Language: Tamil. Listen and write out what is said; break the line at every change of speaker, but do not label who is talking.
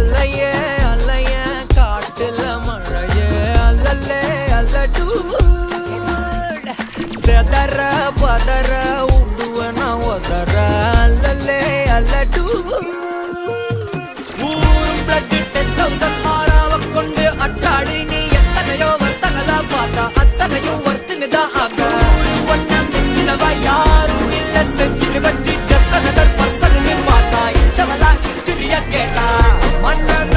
அலையே அலைய காட்டுல மழையே அல்லல்லே அல்லடூ செதற பதற உடுவன ஒதற அல்லல்லே அல்லடூ ஊரும் பிளட் 10,000 ஆறாவ கொண்டு அச்சாடி நீ எத்தனையோ வர்த்தகலா பார்த்தா அத்தனையும் வர்த்தினுதான் ஆக ஒன்ன மிஞ்சினவ யாரும் இல்ல செஞ்சிரு வச்சு just another person நீ பார்த்தா இச்சவலா ஹிஸ்டரிய கேட்டா மன்னன